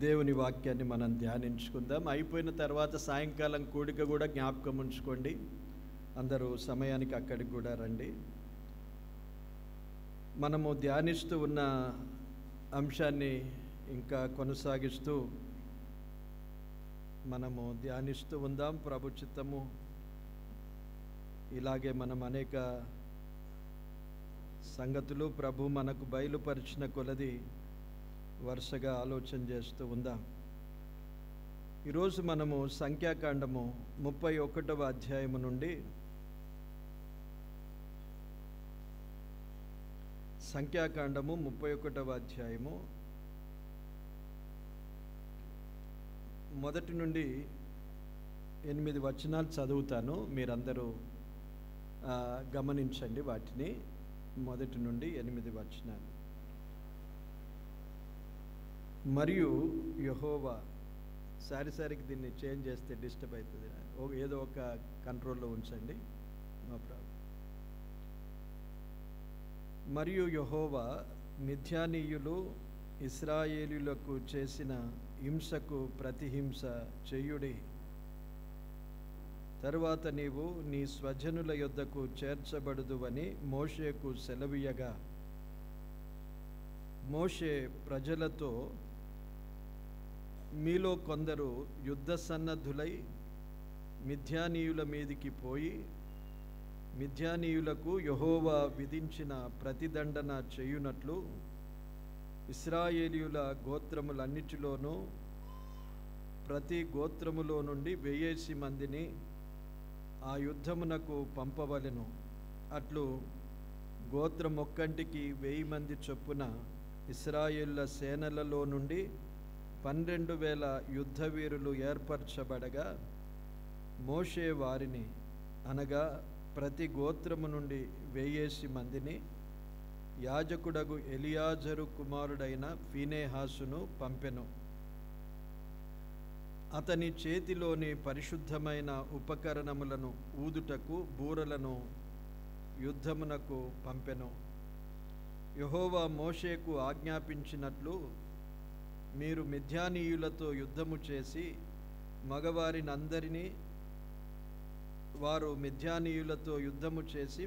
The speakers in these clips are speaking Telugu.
దేవుని వాక్యాన్ని మనం ధ్యానించుకుందాం. అయిపోయిన తర్వాత సాయంకాలం కూడిక కూడా జ్ఞాపకం ఉంచుకోండి. అందరూ సమయానికి అక్కడికి కూడా రండి. మనము ధ్యానిస్తూ ఉన్న అంశాన్ని ఇంకా కొనసాగిస్తూ మనము ధ్యానిస్తూ ఉందాం. ప్రభు చిత్తము ఇలాగే మనం అనేక సంగతులు ప్రభు మనకు బయలుపరిచిన కొలది వరుసగా ఆలోచన చేస్తూ ఉందాం. ఈరోజు మనము సంఖ్యాకాండము 31వ అధ్యాయము నుండి సంఖ్యాకాండము 31వ అధ్యాయము మొదటి నుండి 8 వచనాలు చదువుతాను. మీరందరూ గమనించండి వాటిని. మొదటి నుండి 8 వచనాలు. మరియు యెహోవా, సారికి దీన్ని చేంజ్ చేస్తే డిస్టర్బ్ అవుతుంది, ఏదో ఒక కంట్రోల్లో ఉంచండి, నో ప్రాబ్లం. మరియు యెహోవా మిద్యానీయులు ఇశ్రాయేలీయులకు చేసిన హింసకు ప్రతిహింస చేయుడి. తరువాత నీవు నీ స్వజనుల యొద్దకు చేర్చబడుదువని మోషేకు సెలవీయగా, మోషే ప్రజలతో, మీలో కొందరు యుద్ధ సన్నద్ధులై మిద్యానీయుల మీదికి పోయి మిద్యానీయులకు యెహోవా విధించిన ప్రతిదండన చేయునట్లు ఇశ్రాయేలీయుల గోత్రములన్నిటిలోనూ ప్రతి గోత్రములో నుండి 1000 మందిని ఆ యుద్ధమునకు పంపవలెను. అట్లు గోత్రమొక్కంటికి 1000 మంది చొప్పున ఇశ్రాయేళ్ల సేనలలో నుండి 12,000 యుద్ధ వీరులు ఏర్పరచబడగా, మోషే వారిని, అనగా ప్రతి గోత్రము నుండి 1000 మందిని యాజకుడగు ఎలియాజరు కుమారుడైన ఫీనెహాసును పంపెను. అతని చేతిలోని పరిశుద్ధమైన ఉపకరణములను ఊదుటకు బూరలను యుద్ధమునకు పంపెను. యెహోవా మోషేకు ఆజ్ఞాపించినట్లు మీరు మిద్యానీయులతో యుద్ధము చేసి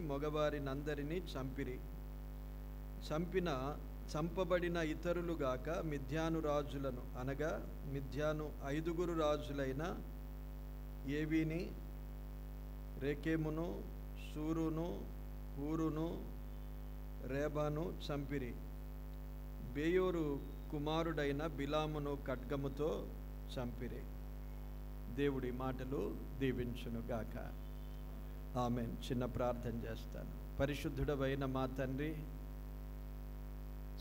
మగవారినందరినీ చంపిరి. చంపబడిన ఇతరులుగాక మిద్యాను రాజులను, అనగా మిద్యాను 5 రాజులైన ఏవీని, రేకెమును, సూరును, హూరును, రేబాను చంపిరి. బేయోరు కుమారుడైన బిలామును ఖడ్గముతో చంపిరి. దేవుడి మాటలు దీవించునుగాక. ఆమేన్. చిన్న ప్రార్థన చేస్తాను. పరిశుద్ధుడవైన మా తండ్రి,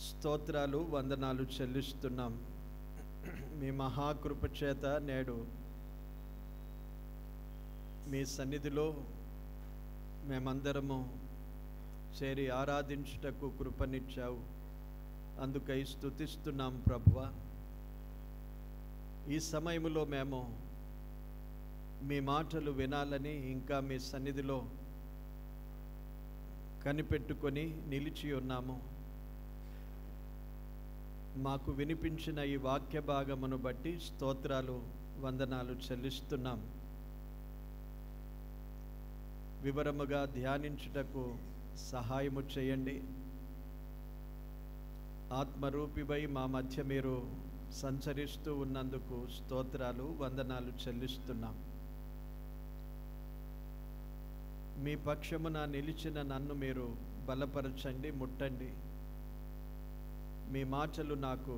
స్తోత్రాలు, వందనాలు చెల్లిస్తున్నాం. మీ మహాకృప చేత నేడు మీ సన్నిధిలో మేమందరము చేరి ఆరాధించుటకు కృపనిచ్చావు. అందుకై స్తుతిస్తున్నాం ప్రభువా. ఈ సమయంలో మేము మీ మాటలు వినాలని, ఇంకా మీ సన్నిధిలో కనిపెట్టుకొని నిలిచి ఉన్నాము. మాకు వినిపించిన ఈ వాక్య భాగమును బట్టి స్తోత్రాలు, వందనాలు చెల్లిస్తున్నాం. వివరముగా ధ్యానించుటకు సహాయము చేయండి. ఆత్మరూపిపై మా మధ్య మీరు సంచరిస్తూ ఉన్నందుకు స్తోత్రాలు, వందనాలు చెల్లిస్తున్నాం. మీ పక్షమున నిలిచిన నన్ను మీరు బలపరచండి, ముట్టండి. మీ మాటలు నాకు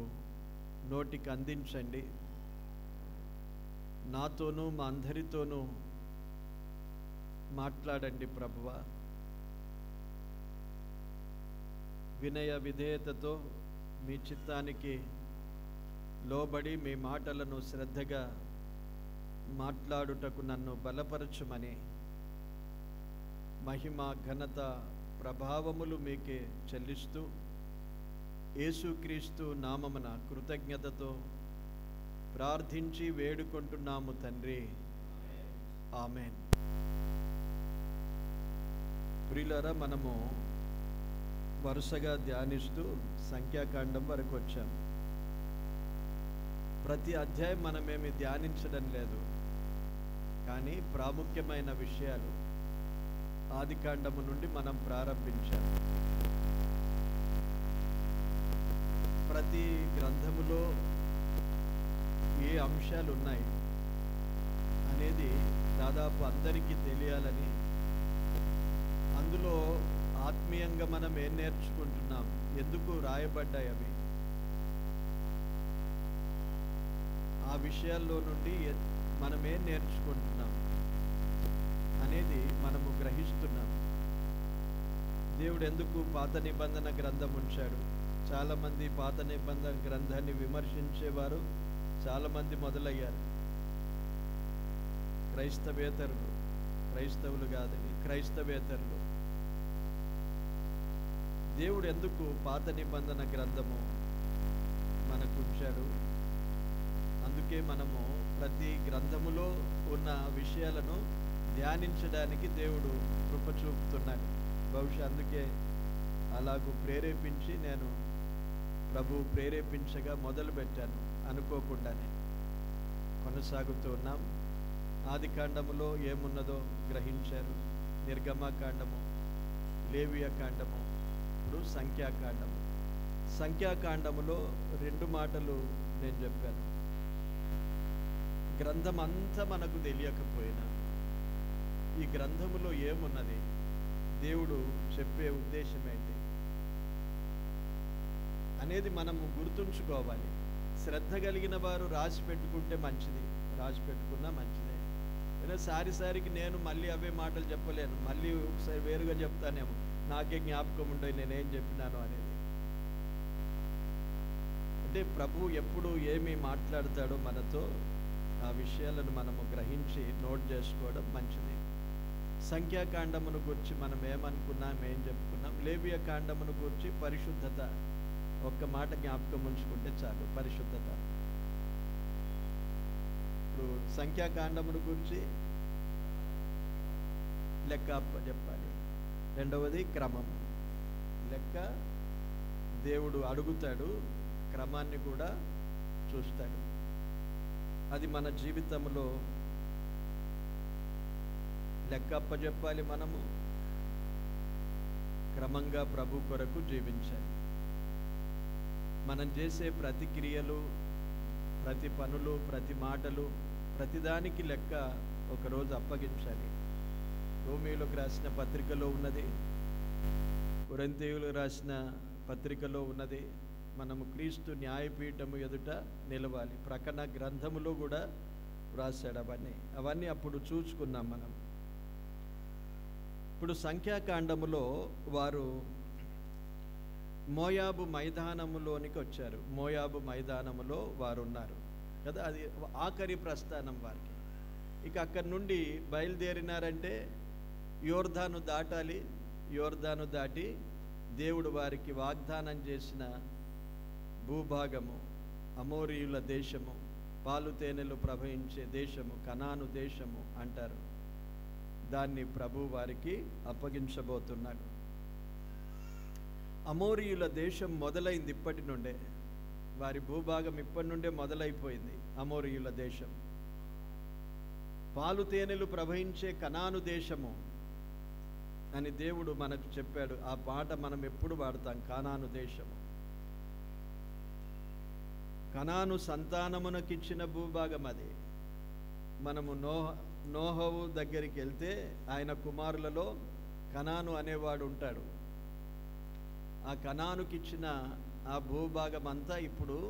నోటికి అందించండి. నాతోనూ మా అందరితోనూ మాట్లాడండి ప్రభువా. వినయ విధేయతతో మీ చిత్తానికి లోబడి మీ మాటలను శ్రద్ధగా మాట్లాడుటకు నన్ను బలపరచుమని, మహిమ, ఘనత, ప్రభావములు మీకే చెల్లిస్తూ యేసుక్రీస్తు నామమున కృతజ్ఞతతో ప్రార్థించి వేడుకుంటున్నాము తండ్రి. ఆమేన్. ప్రియులారా, మనము వరుసగా ధ్యానిస్తూ సంఖ్యాకాండం వరకు వచ్చాం. ప్రతి అధ్యాయం మనమేమి ధ్యానించడం లేదు, కానీ ప్రాముఖ్యమైన విషయాలు ఆదికాండము నుండి మనం ప్రారంభించాం. ప్రతి గ్రంథములో ఏ అంశాలు ఉన్నాయి అనేది దాదాపు అందరికీ తెలియాలని, అందులో ఆత్మీయంగా మనం ఏం నేర్చుకుంటున్నాం, ఎందుకు రాయబడ్డాయి అవి, ఆ విషయాల్లో నుండి మనం ఏం నేర్చుకుంటున్నాం అనేది మనము గ్రహిస్తున్నాం. దేవుడు ఎందుకు పాత నిబంధన గ్రంథం ఉంచాడు? చాలామంది పాత నిబంధన గ్రంథాన్ని విమర్శించేవారు చాలామంది మొదలయ్యారు. క్రైస్తవులు కాదని క్రైస్తవేతరులు. దేవుడు ఎందుకు పాత నిబంధన గ్రంథము మనకు ఉంచాడు? అందుకే మనము ప్రతి గ్రంథములో ఉన్న విషయాలను ధ్యానించడానికి దేవుడు కృప చూపుతున్నాడు. బహుశా అందుకే అలాగూ ప్రేరేపించి నేను ప్రభువు ప్రేరేపించగా మొదలుపెట్టాను, అనుకోకుండానే కొనసాగుతూ ఉన్నాం. ఆదికాండములో ఏమున్నదో గ్రహించారు. నిర్గమకాండము, లేవియకాండము, ఇప్పుడు సంఖ్యాకాండము. సంఖ్యాకాండములో 2 మాటలు నేను చెప్పాను. గ్రంథం అంతా మనకు తెలియకపోయినా ఈ గ్రంథములో ఏమున్నది, దేవుడు చెప్పే ఉద్దేశం ఏంటి అనేది మనము గుర్తుంచుకోవాలి. శ్రద్ధ కలిగిన వారు రాసి పెట్టుకుంటే మంచిది, రాసి పెట్టుకున్నా మంచిదే. లేదా సారికి నేను మళ్ళీ అవే మాటలు చెప్పలేను, మళ్ళీ ఒకసారి వేరుగా చెప్తానేమో, నాకే జ్ఞాపకం ఉండవు నేనేం చెప్పినాను అనేది. అంటే ప్రభువు ఎప్పుడు ఏమి మాట్లాడతాడో మనతో ఆ విషయాలను మనము గ్రహించి నోట్ చేసుకోవడం మంచిది. సంఖ్యాకాండమును గురించి మనం ఏమనుకున్నాం, ఏం చెప్పుకున్నాం. లేవియ కాండమును గురించి పరిశుద్ధత, ఒక్క మాట జ్ఞాపకం ఉంచుకుంటే చాలు, పరిశుద్ధత. ఇప్పుడు సంఖ్యాకాండమును గురించి లెక్క చెప్పాలి. రెండవది క్రమం. లెక్క దేవుడు అడుగుతాడు, క్రమాన్ని కూడా చూస్తాడు. అది మన జీవితంలో లెక్క అప్పచెప్పాలి. మనము క్రమంగా ప్రభు కొరకు జీవించాలి. మనం చేసే ప్రతి క్రియలు, ప్రతి పనులు, ప్రతి మాటలు, ప్రతిదానికి లెక్క ఒకరోజు అప్పగించాలి. రోమీయులకు రాసిన పత్రికలో ఉన్నది, కొరింథీయులకు రాసిన పత్రికలో ఉన్నది. మనము క్రీస్తు న్యాయపీఠము ఎదుట నిలవాలి. ప్రకటన గ్రంథములో కూడా వ్రాసాడు అవన్నీ అప్పుడు చూసుకున్నాం మనం. ఇప్పుడు సంఖ్యాకాండములో వారు మోయాబు మైదానములోనికి వచ్చారు. మోయాబు మైదానములో వారు ఉన్నారు కదా, అది ఆఖరి ప్రస్థానం వారికి. ఇక అక్కడి నుండి బయలుదేరినారంటే యోర్దాను దాటాలి. యోర్దాను దాటి దేవుడు వారికి వాగ్దానం చేసిన భూభాగము, అమోరీయుల దేశము, పాలు తేనెలు ప్రవహించే దేశము, కనాను దేశము అంటారు, దాన్ని ప్రభు వారికి అప్పగించబోతున్నాడు. అమోరీయుల దేశం మొదలైంది ఇప్పటి నుండే, వారి భూభాగం ఇప్పటి నుండే మొదలైపోయింది. అమోరీయుల దేశం పాలు తేనెలు ప్రవహించే కనాను దేశము అని దేవుడు మనకు చెప్పాడు. ఆ పాట మనం ఎప్పుడు వాడతాం, కనాను దేశము. కనాను సంతానమునకిచ్చిన భూభాగం అది. మనము నోహవు దగ్గరికి వెళ్తే ఆయన కుమారులలో కనాను అనేవాడు ఉంటాడు. ఆ కనానుకిచ్చిన ఆ భూభాగం అంతా ఇప్పుడు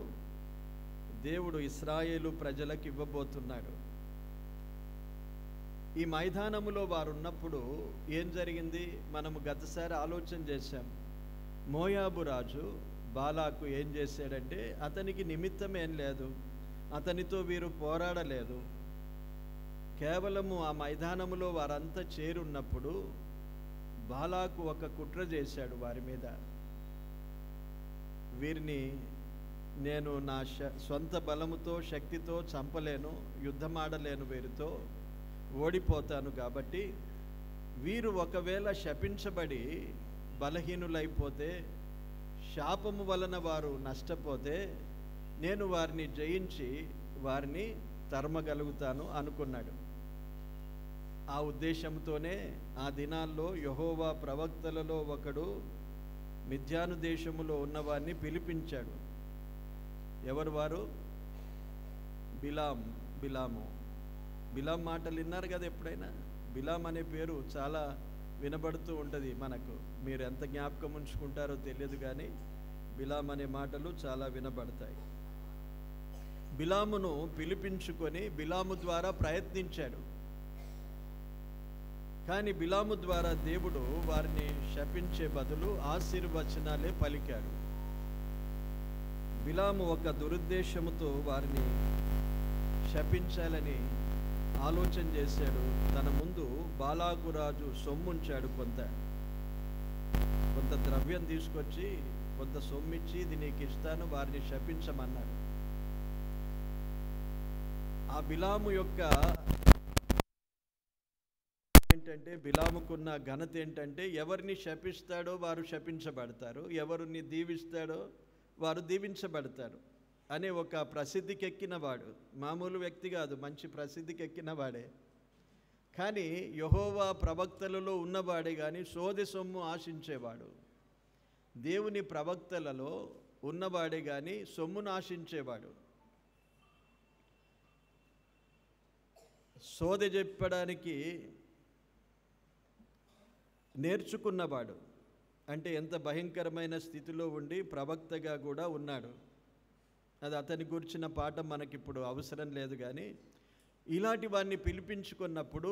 దేవుడు ఇశ్రాయేలు ప్రజలకు ఇవ్వబోతున్నాడు. ఈ మైదానములో వారు ఉన్నప్పుడు ఏం జరిగింది మనము గతసారి ఆలోచన చేశాం. మోయాబు రాజు బాలాకు ఏం చేశాడంటే, అతనికి నిమిత్తం ఏం లేదు, అతనితో వీరు పోరాడలేదు. కేవలము ఆ మైదానములో వారంతా చేరున్నప్పుడు బాలాకు ఒక కుట్ర చేశాడు వారి మీద. వీరిని నేను నా సొంత బలముతో శక్తితో చంపలేను, యుద్ధమాడలేను, వీరితో ఓడిపోతాను. కాబట్టి వీరు ఒకవేళ శపించబడి బలహీనులైపోతే, శాపము వలన వారు నష్టపోతే నేను వారిని జయించి వారిని తరమగలుగుతాను అనుకున్నాడు. ఆ ఉద్దేశంతోనే ఆ దినాల్లో యెహోవా ప్రవక్తలలో ఒకడు మిద్యాను దేశములో ఉన్నవారిని పిలిపించాడు. ఎవరు వారు? బిలాము. బిలాం మాటలు విన్నారు కదా ఎప్పుడైనా? బిలాం అనే పేరు చాలా వినబడుతూ ఉంటుంది మనకు. మీరు ఎంత జ్ఞాపకం ఉంచుకుంటారో తెలియదు, కానీ బిలాం అనే మాటలు చాలా వినబడతాయి. బిలామును పిలిపించుకొని బిలాము ద్వారా ప్రయత్నించాడు. కానీ బిలాము ద్వారా దేవుడు వారిని శపించే బదులు ఆశీర్వచనాలే పలికాడు. బిలాము ఒక దురుద్దేశముతో వారిని శపించాలని ఆలోచన చేశాడు. తన ముందు బాలాకు రాజు సొమ్ముంచాడు. కొంత ద్రవ్యం తీసుకొచ్చి కొంత సొమ్మిచ్చి ఇది నీకు ఇస్తాను, వారిని శపించమన్నాడు. ఆ బిలాము యొక్క ఏంటంటే, బిలాముకున్న ఘనత ఏంటంటే, ఎవరిని శపిస్తాడో వారు శపించబడతారు, ఎవరిని దీవిస్తాడో వారు దీవించబడతారు అనే ఒక ప్రసిద్ధికెక్కిన వాడు. మామూలు వ్యక్తి కాదు, మంచి ప్రసిద్ధికెక్కిన వాడే. కానీ యెహోవా ప్రవక్తలలో ఉన్నవాడే కానీ సోదె సొమ్ము ఆశించేవాడు. దేవుని ప్రవక్తలలో ఉన్నవాడే కానీ సొమ్మును ఆశించేవాడు. సోదె చెప్పడానికి నేర్చుకున్నవాడు. అంటే ఎంత భయంకరమైన స్థితిలో ఉండి ప్రవక్తగా కూడా ఉన్నాడు. అది అతని గురించిన పాఠం మనకిప్పుడు అవసరం లేదు. కానీ ఇలాంటి వారిని పిలిపించుకున్నప్పుడు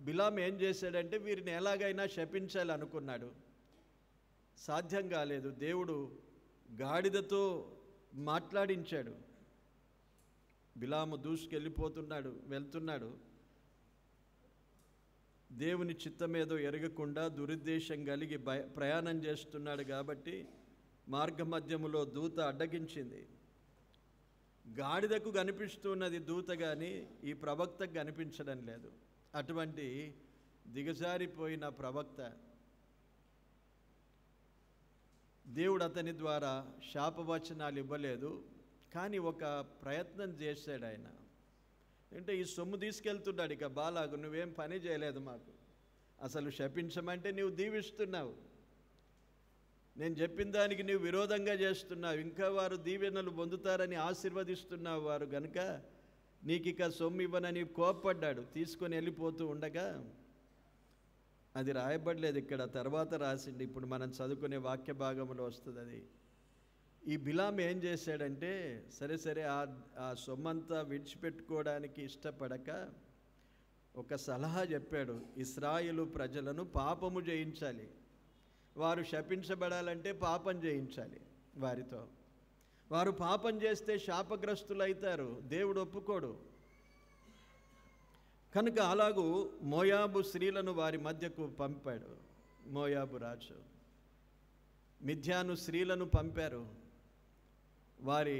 బిలాం ఏం చేశాడంటే, వీరిని ఎలాగైనా శపించాలనుకున్నాడు. సాధ్యం కాలేదు. దేవుడు గాడిదతో మాట్లాడించాడు. బిలాము వెళ్తున్నాడు. దేవుని చిత్తమేదో ఎరగకుండా దురుద్దేశం కలిగి ప్రయాణం చేస్తున్నాడు. కాబట్టి మార్గమధ్యములో దూత అడ్డగించింది. గాడిదకు కనిపిస్తున్నది దూత, కానీ ఈ ప్రవక్తకు కనిపించడం లేదు. అటువంటి దిగజారిపోయిన ప్రవక్త. దేవుడు అతని ద్వారా శాపవచనాలు ఇవ్వలేదు, కానీ ఒక ప్రయత్నం చేశాడు ఆయన. అంటే ఈ సొమ్ము తీసుకెళ్తున్నాడు. ఇక బాలాకు, నువ్వేం పని చేయలేదు మాకు, అసలు శపించమంటే నువ్వు దీవిస్తున్నావు, నేను చెప్పిన దానికి నువ్వు విరోధంగా చేస్తున్నావు, ఇంకా వారు దీవెనలు పొందుతారని ఆశీర్వదిస్తున్నావు వారు గనుక నీకు ఇక సొమ్ము ఇవ్వనని కోప్పడ్డాడు. తీసుకొని వెళ్ళిపోతూ ఉండగా, అది రాయబడలేదు ఇక్కడ, తర్వాత రాసిండి. ఇప్పుడు మనం చదువుకునే వాక్య భాగంలో వస్తుంది అది. ఈ బిలాం ఏం చేశాడంటే, సరే ఆ సొమ్మంతా విడిచిపెట్టుకోవడానికి ఇష్టపడక ఒక సలహా చెప్పాడు. ఇశ్రాయేలు ప్రజలను పాపము చేయించాలి, వారు శపించబడాలంటే పాపం చేయించాలి వారితో. వారు పాపం చేస్తే శాపగ్రస్తులైతారు, దేవుడు ఒప్పుకోడు. కనుక అలాగూ మోయాబు స్త్రీలను వారి మధ్యకు పంపాడు. మోయాబు రాజు మిద్యాను స్త్రీలను పంపారు. వారి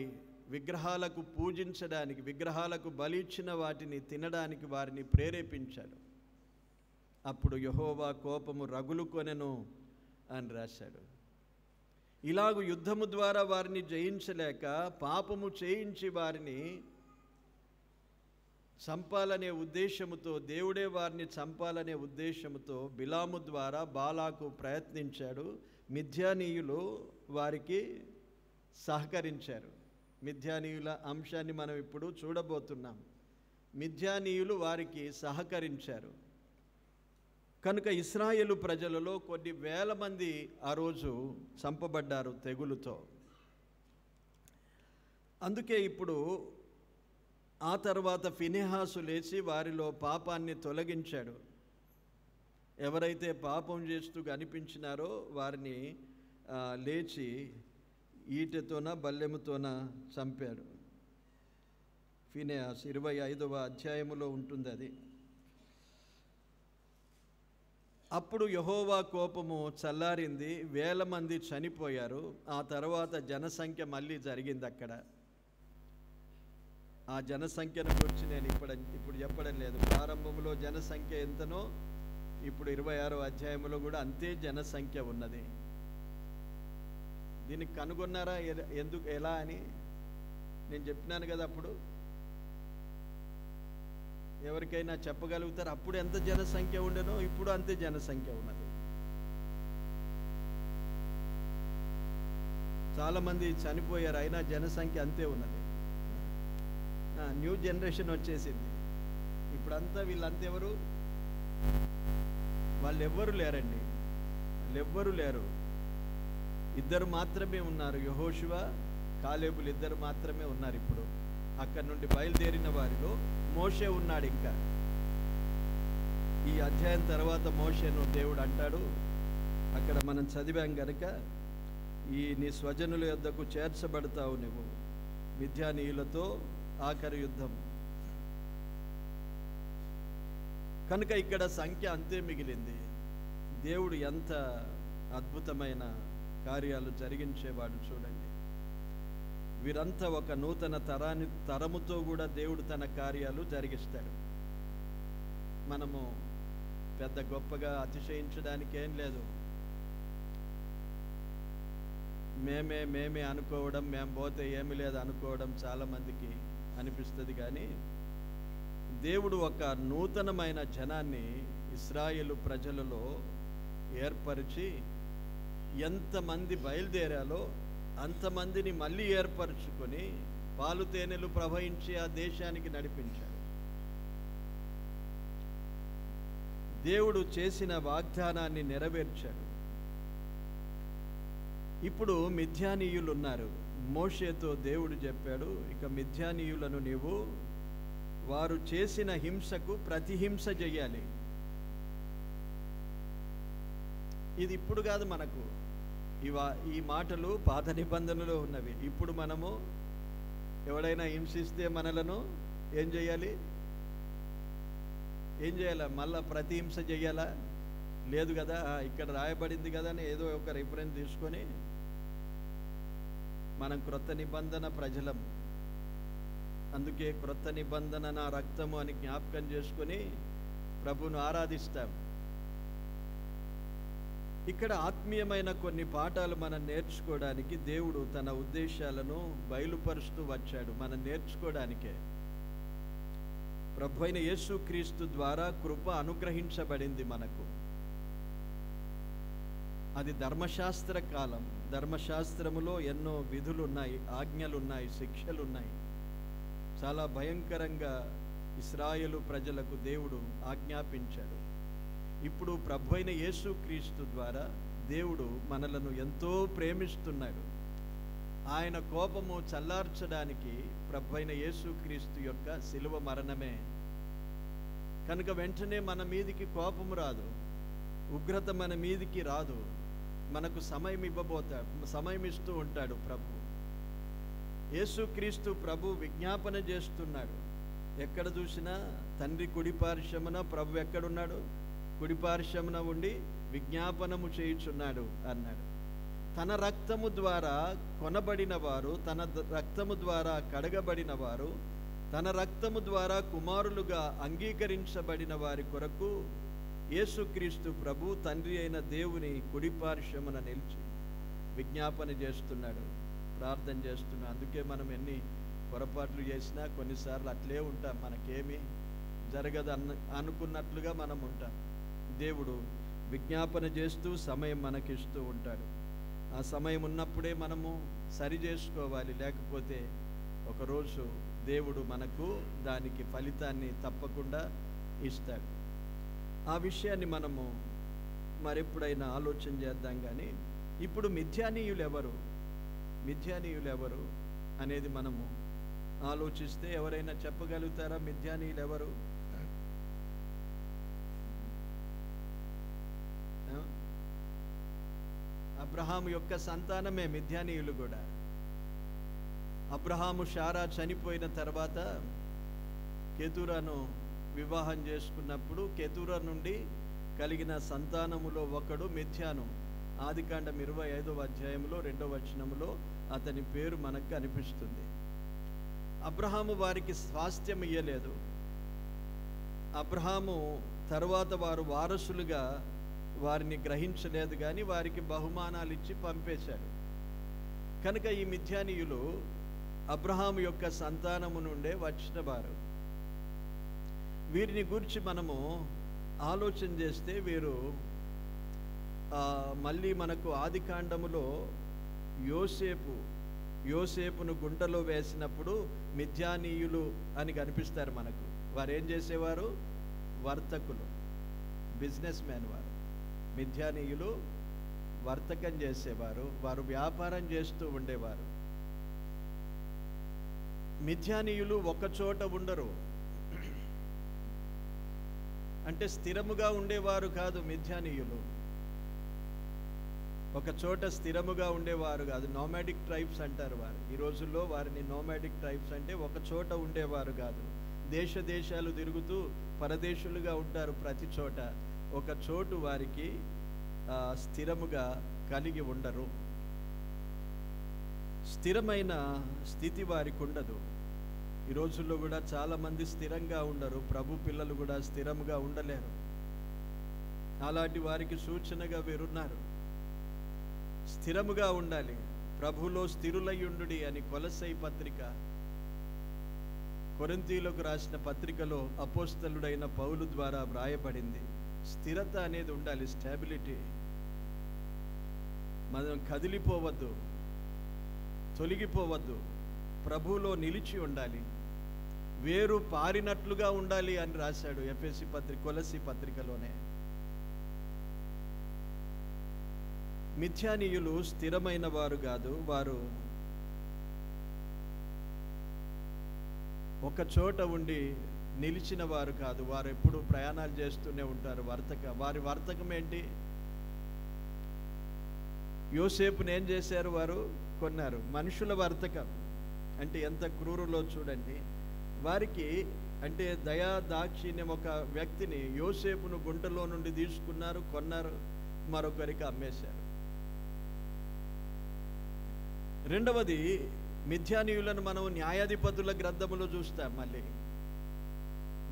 విగ్రహాలకు పూజించడానికి, విగ్రహాలకు బలి ఇచ్చిన వాటిని తినడానికి వారిని ప్రేరేపించాడు. అప్పుడు యెహోవా కోపము రగులుకొనెను అని రాశాడు. ఇలాగు యుద్ధము ద్వారా వారిని జయించలేక పాపము చేయించి వారిని చంపాలనే ఉద్దేశముతో, దేవుడే వారిని చంపాలనే ఉద్దేశముతో బిలాము ద్వారా బాలాకు ప్రయత్నించాడు. మిద్యానీయులు వారికి సహకరించారు. మిద్యానీయుల అంశాన్ని మనం ఇప్పుడు చూడబోతున్నాం. మిద్యానీయులు వారికి సహకరించారు. కనుక ఇశ్రాయేలు ప్రజలలో కొన్ని వేల మంది ఆ రోజు చంపబడ్డారు తెగులుతో. అందుకే ఇప్పుడు ఆ తర్వాత ఫినెహాసు లేచి వారిలో పాపాన్ని తొలగించాడు. ఎవరైతే పాపం చేస్తూ కనిపించినారో వారిని లేచి ఈటెతోన బల్లెముతోన చంపాడు. ఫినెహాస్ 25వ అధ్యాయములో ఉంటుంది అది. అప్పుడు యెహోవా కోపము చల్లారింది, వేల మంది చనిపోయారు. ఆ తర్వాత జనసంఖ్య మళ్ళీ జరిగింది అక్కడ. ఆ జనసంఖ్యను గురించి నేను ఇప్పుడు చెప్పడం లేదు. ప్రారంభంలో జనసంఖ్య ఎంతనో ఇప్పుడు 26వ అధ్యాయంలో కూడా అంతే జనసంఖ్య ఉన్నది. దీనికి కనుగొన్నారా ఎలా అని? నేను చెప్పినాను కదా అప్పుడు. ఎవరికైనా చెప్పగలుగుతారు అప్పుడు ఎంత జనసంఖ్య ఉండేనో ఇప్పుడు అంతే జనసంఖ్య ఉన్నది. చాలామంది చనిపోయారు, అయినా జనసంఖ్య అంతే ఉన్నది. న్యూ జనరేషన్ వచ్చేసింది. ఇప్పుడంతా వీళ్ళంతా ఎవరు? వాళ్ళు ఎవ్వరు లేరండి, వాళ్ళెవ్వరూ లేరు. ఇద్దరు మాత్రమే ఉన్నారు, యెహోషువ కాలేబులు ఇద్దరు మాత్రమే ఉన్నారు ఇప్పుడు. అక్కడి నుండి బయలుదేరిన వారిలో మోషే ఉన్నాడు. ఇంకా ఈ అధ్యాయం తర్వాత మోషేను దేవుడు అంటాడు, అక్కడ మనం చదివాం గనుక, నీ స్వజనుల యొద్దకు చేర్చబడతావు నువ్వు, మిద్యానీయులతో ఆఖరి యుద్ధం. కనుక ఇక్కడ సంఖ్య అంతే మిగిలింది. దేవుడు ఎంత అద్భుతమైన కార్యాలు జరిగించేవాడు చూడండి. వీరంతా ఒక నూతన తరముతో కూడా దేవుడు తన కార్యాలు జరిగిస్తాడు. మనము పెద్ద గొప్పగా అతిశయించడానికి ఏం లేదు. మేమే అనుకోవడం, మేము పోతే ఏమి లేదు అనుకోవడం చాలామందికి అనిపిస్తుంది. కానీ దేవుడు ఒక నూతనమైన జనాన్ని ఇశ్రాయేలు ప్రజలలో ఏర్పరిచి ఎంతమంది బయలుదేరాలో అంతమందిని మళ్ళీ ఏర్పరచుకొని పాలు తేనెలు ప్రవహించి ఆ దేశానికి నడిపించాడు. దేవుడు చేసిన వాగ్దానాన్ని నెరవేర్చాడు. ఇప్పుడు మిద్యానీయులు ఉన్నారు. మోషేతో దేవుడు చెప్పాడు, ఇక మిద్యానీయులను నీవు వారు చేసిన హింసకు ప్రతిహింస చెయ్యాలి. ఇది ఇప్పుడు కాదు మనకు, ఈ మాటలు పాత నిబంధనలో ఉన్నవి. ఇప్పుడు మనము ఎవడైనా హింసిస్తే మనలను ఏం చేయాలి? మళ్ళా ప్రతిహింస చెయ్యాలా? లేదు కదా, ఇక్కడ రాయబడింది కదా అని ఏదో ఒక రిఫరెన్స్ తీసుకొని మనం క్రొత్త నిబంధన ప్రజలం, అందుకే క్రొత్త నిబంధన నా రక్తము అని జ్ఞాపకం చేసుకొని ప్రభువును ఆరాధిస్తాం. ఇక్కడ ఆత్మీయమైన కొన్ని పాఠాలు మనం నేర్చుకోవడానికి దేవుడు తన ఉద్దేశాలను బయలుపరుస్తూ వచ్చాడు. మనం నేర్చుకోవడానికే. ప్రభువైన యేసుక్రీస్తు ద్వారా కృప అనుగ్రహించబడింది మనకు. అది ధర్మశాస్త్ర కాలం. ధర్మశాస్త్రములో ఎన్నో విధులున్నాయి, ఆజ్ఞలున్నాయి, శిక్షలున్నాయి. చాలా భయంకరంగా ఇశ్రాయేలు ప్రజలకు దేవుడు ఆజ్ఞాపించాడు. ఇప్పుడు ప్రభువైన యేసుక్రీస్తు ద్వారా దేవుడు మనలను ఎంతో ప్రేమిస్తున్నాడు. ఆయన కోపము చల్లార్చడానికి ప్రభువైన యేసుక్రీస్తు యొక్క శిలువ మరణమే. కనుక వెంటనే మన మీదికి కోపము రాదు, ఉగ్రత మన మీదికి రాదు. మనకు సమయం ఇస్తూ ఉంటాడు ప్రభు. యేసుక్రీస్తు ప్రభు విజ్ఞాపన చేస్తున్నాడు. ఎక్కడ చూసినా తండ్రి కుడిపార్శ్వమున ప్రభు ఎక్కడున్నాడు? కుడిపార్శ్వమున ఉండి విజ్ఞాపనము చేయుచున్నాడు అన్నాడు. తన రక్తము ద్వారా కొనబడిన వారు, తన రక్తము ద్వారా కడగబడిన వారు, తన రక్తము ద్వారా కుమారులుగా అంగీకరించబడిన వారి కొరకు యేసుక్రీస్తు ప్రభు తండ్రి అయిన దేవుని కుడిపార్శ్వమున నిలిచి విజ్ఞాపన చేస్తున్నాడు, ప్రార్థన చేస్తున్నాడు. అందుకే మనం ఎన్ని పొరపాట్లు చేసినా కొన్నిసార్లు అట్లే ఉంటాం, మనకేమీ జరగదు అనుకున్నట్లుగా మనం ఉంటాం. దేవుడు విజ్ఞాపన చేస్తూ సమయం మనకిస్తూ ఉంటాడు. ఆ సమయం ఉన్నప్పుడే మనము సరి చేసుకోవాలి, లేకపోతే ఒకరోజు దేవుడు మనకు దానికి ఫలితాన్ని తప్పకుండా ఇస్తాడు. ఆ విషయాన్ని మనము మరెప్పుడైనా ఆలోచన చేద్దాం. కానీ ఇప్పుడు మిథ్యానీయులు ఎవరు అనేది మనము ఆలోచిస్తే ఎవరైనా చెప్పగలుగుతారా? మిథ్యానీయులు ఎవరు? అబ్రహాము యొక్క సంతానమే మిథ్యానీయులు కూడా. అబ్రహాము శారా చనిపోయిన తర్వాత కెతూరాను వివాహం చేసుకున్నప్పుడు కెతూరా నుండి కలిగిన సంతానములో ఒకడు మిథ్యాను. ఆదికాండం 25వ అధ్యాయంలో 2వ వచనములో అతని పేరు మనకు కనిపిస్తుంది. అబ్రహాము వారికి స్వాస్థ్యం ఇయ్యలేదు. అబ్రహాము తర్వాత వారు వారసులుగా వారిని గ్రహించలేదు, కానీ వారికి బహుమానాలు ఇచ్చి పంపేశాడు. కనుక ఈ మిథ్యానీయులు అబ్రహాము యొక్క సంతానము నుండే వచ్చిన వారు. వీరిని గురించి మనము ఆలోచన చేస్తే వీరు మళ్ళీ మనకు ఆదికాండములో యోసేపును గుంటలో వేసినప్పుడు మిద్యానీయులు అని కనిపిస్తారు మనకు. వారు ఏం చేసేవారు? వర్తకులు, బిజినెస్ మ్యాన్. వారు మిద్యానీయులు వర్తకం చేసేవారు, వారు వ్యాపారం చేస్తూ ఉండేవారు. మిద్యానీయులు ఒకచోట ఉండరు, అంటే స్థిరముగా ఉండేవారు కాదు. మిద్యానీయులు ఒక చోట స్థిరముగా ఉండేవారు కాదు. నోమాడిక్ ట్రైబ్స్ అంటారు వారు. ఈ రోజుల్లో వారిని నోమాడిక్ ట్రైబ్స్ అంటే ఒక చోట ఉండేవారు కాదు. దేశాలు తిరుగుతూ పరదేశులుగా ఉంటారు. ప్రతి చోట ఒక చోటు వారికి స్థిరముగా కలిగి ఉండరు. స్థిరమైన స్థితి వారికి ఉండదు. ఈ రోజుల్లో కూడా చాలామంది స్థిరంగా ఉండరు. ప్రభు పిల్లలు కూడా స్థిరముగా ఉండలేరు. అలాంటి వారికి సూచనగా వీరున్నారు. స్థిరముగా ఉండాలి. ప్రభులో స్థిరులయ్యుండుడి అని కొలస్సై పత్రిక, కొరింథీయులకు రాసిన పత్రికలో అపోస్తలుడైన పౌలు ద్వారా వ్రాయబడింది. స్థిరత అనేది ఉండాలి, స్టాబిలిటీ. మనం కదిలిపోవద్దు, తొలగిపోవద్దు, ప్రభువులో నిలిచి ఉండాలి, వేరు పారినట్లుగా ఉండాలి అని రాశాడు ఎఫెసీ పత్రిక, కొలస్సీ పత్రికలోనే. మిథ్యానీయులు స్థిరమైన వారు కాదు. వారు ఒక చోట ఉండి నిలిచిన వారు కాదు. వారు ఎప్పుడు ప్రయాణాలు చేస్తూనే ఉంటారు. వారి వర్తకం ఏంటి? యోసేపుని ఏం చేశారు? వారు కొన్నారు. మనుషుల వర్తకం అంటే ఎంత క్రూరులో చూడండి. వారికి అంటే దయా దాక్షిణ్యం. ఒక వ్యక్తిని, యోసేపును గుంటలో నుండి తీసుకున్నారు, కొన్నారు, మరొకరికి అమ్మేశారు. రెండవది, మిథ్యానీయులను మనం న్యాయాధిపతుల గ్రంథములో చూస్తాం. మళ్ళీ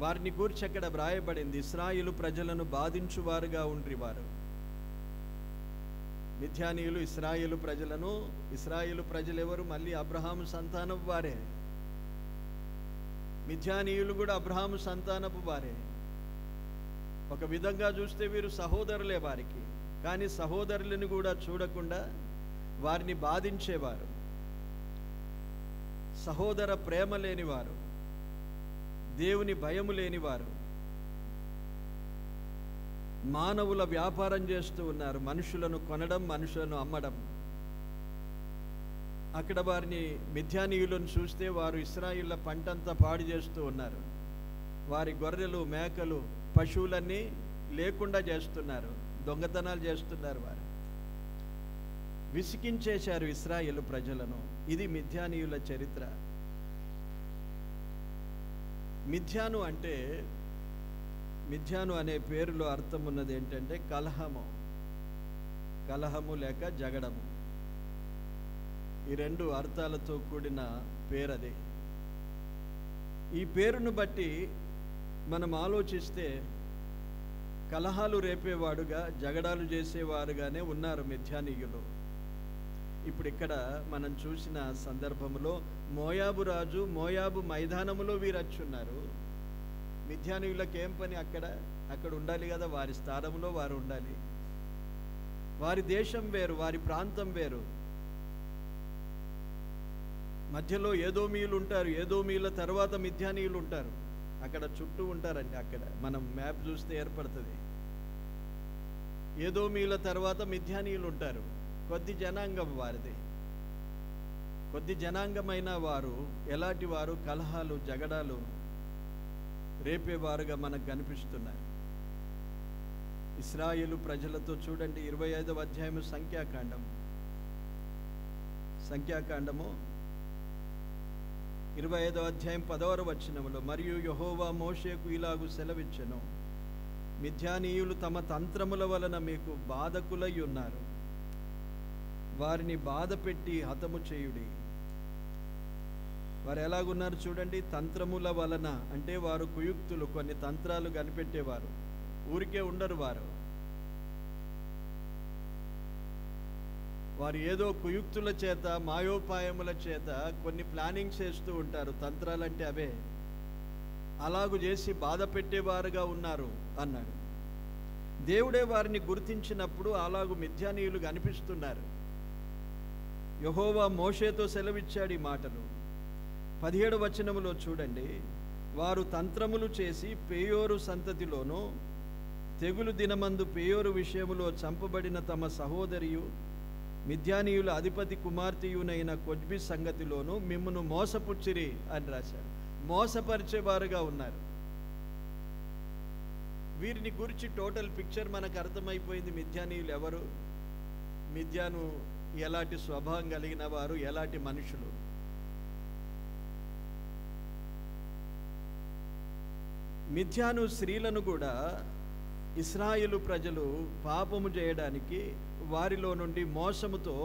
వారిని గూర్చి అక్కడ వ్రాయబడింది, ఇశ్రాయేలు ప్రజలను బాధించువారుగా ఉండ్రి వారు. మిథ్యానీయులు ఇశ్రాయేలు ప్రజలు ఎవరు? మళ్ళీ అబ్రహాము సంతానపు వారే. మిథ్యానీయులు కూడా అబ్రహాము సంతానపు వారే. ఒక విధంగా చూస్తే వీరు సహోదరులే వారికి. కానీ సహోదరులను కూడా చూడకుండా వారిని బాధించేవారు. సహోదర ప్రేమ లేనివారు, దేవుని భయము లేనివారు, మానవుల వ్యాపారం చేస్తూ ఉన్నారు. మనుషులను కొనడం, మనుషులను అమ్మడం. అక్కడ వారిని మిథ్యానీయులను చూస్తే వారు ఇశ్రాయేళ్ల పంటంతా పాడు చేస్తూ ఉన్నారు. వారి గొర్రెలు, మేకలు, పశువులన్నీ లేకుండా చేస్తున్నారు, దొంగతనాలు చేస్తున్నారు. వారు విసికించేశారు ఇశ్రాయేలు ప్రజలను. ఇది మిథ్యానీయుల చరిత్ర. మిథ్యాను అనే పేరులో అర్థం ఉన్నది ఏంటంటే కలహము లేక జగడము. ఈ రెండు అర్థాలతో కూడిన పేరది. ఈ పేరును బట్టి మనం ఆలోచిస్తే కలహాలు రేపేవాడుగా, జగడాలు చేసేవారుగానే ఉన్నారు మిథ్యానీయులు. ఇప్పుడు ఇక్కడ మనం చూసిన సందర్భంలో మోయాబు రాజు మోయాబు మైదానములో వీరచ్చున్నారు. మిథ్యానీయులకు ఏం పని? అక్కడ ఉండాలి కదా, వారి స్థానంలో వారు ఉండాలి. వారి దేశం వేరు, వారి ప్రాంతం వేరు. మధ్యలో ఏదోమీయులు ఉంటారు, ఏదోమీయుల తర్వాత మిథ్యానీయులు ఉంటారు. అక్కడ చుట్టూ ఉంటారండి. అక్కడ మనం మ్యాప్ చూస్తే ఏర్పడుతుంది. ఏదోమీయుల తర్వాత మిథ్యానీయులు ఉంటారు. కొద్ది జనాంగం వారిది. కొద్ది జనాంగమైన వారు ఎలాంటి వారు? కలహాలు, జగడాలు రేపేవారుగా మనకు కనిపిస్తున్నారు. ఇశ్రాయేలు ప్రజలతో చూడండి, 25వ అధ్యాయము సంఖ్యాకాండము 25వ అధ్యాయం 10వ వచనములో, మరియు యెహోవా మోషేకు ఇలాగు సెలవిచ్చెను, మిథ్యానీయులు తమ తంత్రముల వలన మీకు బాధకులై ఉన్నారు. వారిని బాధ పెట్టి హతము చేయుడి. వారు ఎలాగున్నారు చూడండి. తంత్రముల వలన అంటే వారు కుయుక్తులు, కొన్ని తంత్రాలు కనిపెట్టేవారు. ఊరికే ఉండరు వారు. వారు ఏదో కుయుక్తుల చేత, మాయోపాయముల చేత కొన్ని ప్లానింగ్స్ చేస్తూ ఉంటారు. తంత్రాలంటే అవే. అలాగు చేసి బాధ పెట్టేవారుగా ఉన్నారు అన్నాడు. దేవుడే వారిని గుర్తించినప్పుడు అలాగు మిథ్యానీయులు కనిపిస్తున్నారు. యెహోవా మోషేతో సెలవిచ్చాడు ఈ మాటలు. 17వ వచనములో చూడండి, వారు తంత్రములు చేసి పేయోరు సంతతిలోనూ తెగులు దినమందు పేయోరు విషయములో చంపబడిన తమ సహోదరియు మిద్యానీయుల అధిపతి కుమార్తెయునైన కొజ్బి సంగతిలోనూ మిమ్మును మోసపుచ్చిరి అని రాశాడు. మోసపరిచేవారుగా ఉన్నారు. వీరిని గురించి టోటల్ పిక్చర్ మనకు అర్థమైపోయింది. మిద్యానీయులు ఎవరు, మిద్యాను ఎలాంటి స్వభావం కలిగిన వారు, ఎలాంటి మనుషులు. మిద్యాను స్త్రీలను కూడా ఇశ్రాయేలు ప్రజలు పాపము చేయడానికి వారిలో నుండి మోసముతో,